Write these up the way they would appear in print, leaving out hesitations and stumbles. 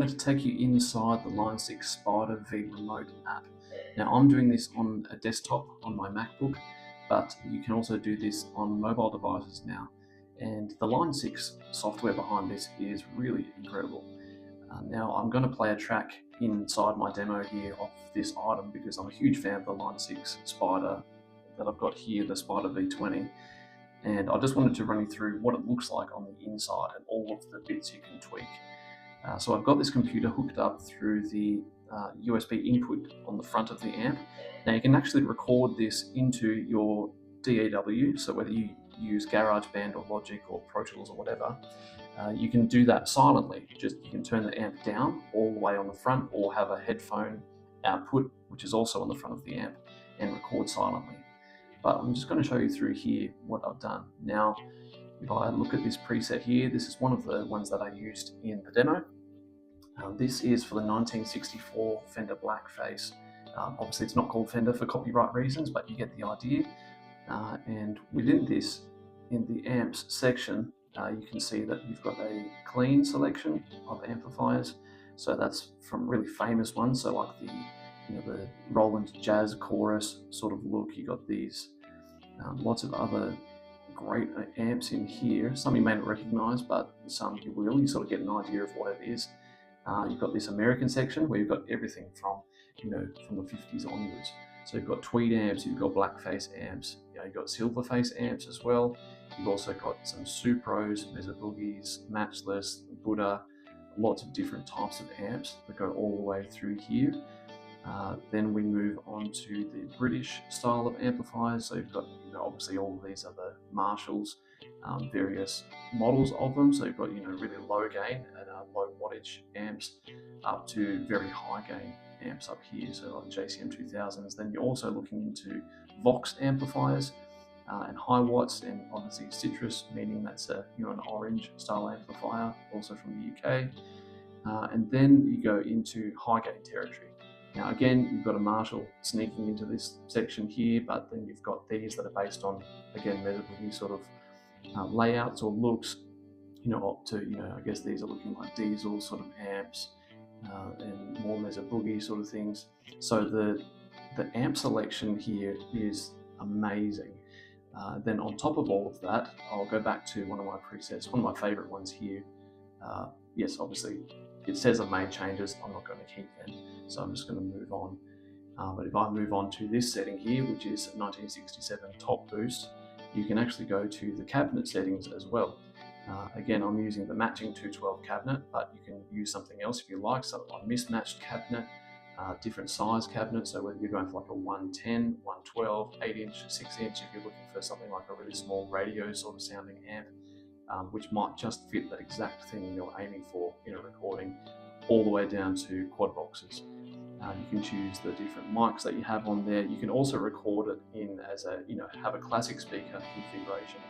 To take you inside the Line 6 Spider V Remote app. Now, I'm doing this on a desktop on my MacBook, but you can also do this on mobile devices now. And the Line 6 software behind this is really incredible. Now, I'm going to play a track inside my demo here of this item because I'm a huge fan of the Line 6 Spider that I've got here, the Spider V20. And I just wanted to run you through what it looks like on the inside and all of the bits you can tweak. So I've got this computer hooked up through the USB input on the front of the amp. Now you can actually record this into your DAW, so whether you use GarageBand or Logic or Pro Tools or whatever, you can do that silently. You can turn the amp down all the way on the front or have a headphone output, which is also on the front of the amp, and record silently. But I'm just going to show you through here what I've done. Now, if I look at this preset here, this is one of the ones that I used in the demo. This is for the 1964 Fender Blackface. Obviously it's not called Fender for copyright reasons, but you get the idea. And within this, in the amps section, you can see that you've got a clean selection of amplifiers. So that's from really famous ones, so like the Roland Jazz Chorus sort of look. You got these lots of other great amps in here. Some you may not recognize, but some you will. You sort of get an idea of what it is. You've got this American section where you've got everything from the 50s onwards. So you've got tweed amps, you've got blackface amps, you've got silverface amps as well. You've also got some Supros, Mesa Boogies, Matchless, Buddha, lots of different types of amps that go all the way through here. Then we move on to the British style of amplifiers. So you've got, obviously all of these are the Marshalls, various models of them. So you've got, really low gain and low wattage amps up to very high gain amps up here. So like JCM 2000s. Then you're also looking into Vox amplifiers and high watts, and obviously Citrus, meaning that's an orange style amplifier, also from the UK. And then you go into high gain territory. Now again, you've got a Marshall sneaking into this section here, but then you've got these that are based on, again, Mesa Boogie sort of layouts or looks, up to, I guess these are looking like diesel sort of amps and more Mesa Boogie sort of things. So the amp selection here is amazing. Then on top of all of that, I'll go back to one of my presets, one of my favorite ones here. Yes, obviously it says I've made changes. I'm not going to keep them, so I'm just going to move on. But if I move on to this setting here, which is 1967 top boost, you can actually go to the cabinet settings as well. Again, I'm using the matching 212 cabinet, but you can use something else if you like. So a mismatched cabinet, different size cabinet. So whether you're going for like a 110, 112, 8-inch, 6-inch, if you're looking for something like a really small radio sort of sounding amp, which might just fit that exact thing you're aiming for in a recording, all the way down to quad boxes. You can choose the different mics that you have on there. You can also record it in as have a classic speaker configuration,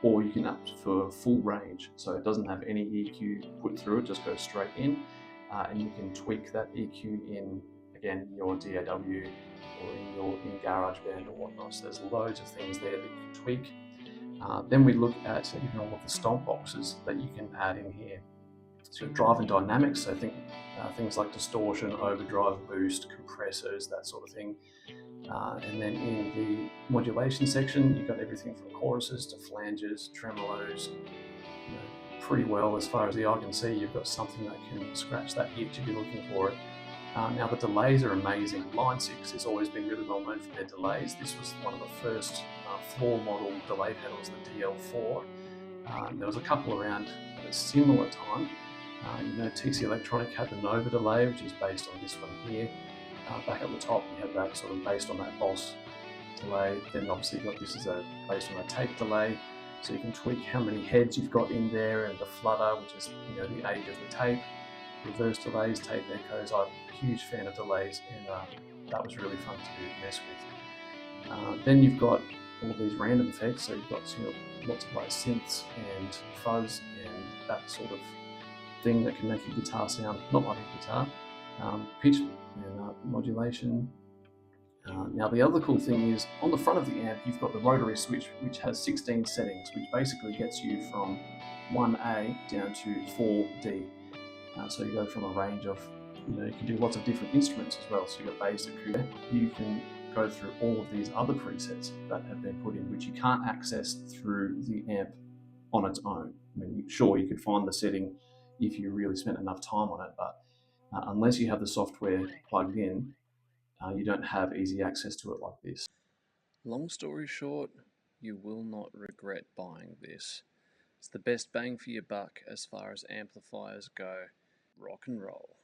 or you can opt for full range, so it doesn't have any EQ put through it, just goes straight in, and you can tweak that EQ in, again, your DAW or in GarageBand or whatnot. So there's loads of things there that you can tweak. Then we look at even all of the stomp boxes that you can add in here. So drive and dynamics, so think things like distortion, overdrive, boost, compressors, that sort of thing. And then in the modulation section, you've got everything from choruses to flanges, tremolos. Pretty well, as far as the eye can see, you've got something that can scratch that itch if you're looking for it. Now the delays are amazing. Line 6 has always been really well known for their delays. This was one of the first floor model delay pedals, the DL4. There was a couple around at a similar time. TC Electronic had the Nova delay, which is based on this one here. Back at the top, you have that sort of based on that Boss delay. Then obviously you've got this is based on a tape delay, so you can tweak how many heads you've got in there, and the flutter, which is the age of the tape. Reverse delays, tape echoes. I'm a huge fan of delays, and that was really fun to mess with. Then you've got all of these random effects, so you've got lots of like synths and fuzz and that sort of thing that can make your guitar sound not like a guitar. Pitch and modulation. Now the other cool thing is on the front of the amp you've got the rotary switch, which has 16 settings, which basically gets you from 1A down to 4D. So you go from a range of, you can do lots of different instruments as well. So you've got bass, acoustic. You can go through all of these other presets that have been put in, which you can't access through the amp on its own. I mean, sure, you could find the setting if you really spent enough time on it, but unless you have the software plugged in, you don't have easy access to it like this. Long story short, you will not regret buying this. It's the best bang for your buck as far as amplifiers go. Rock and roll.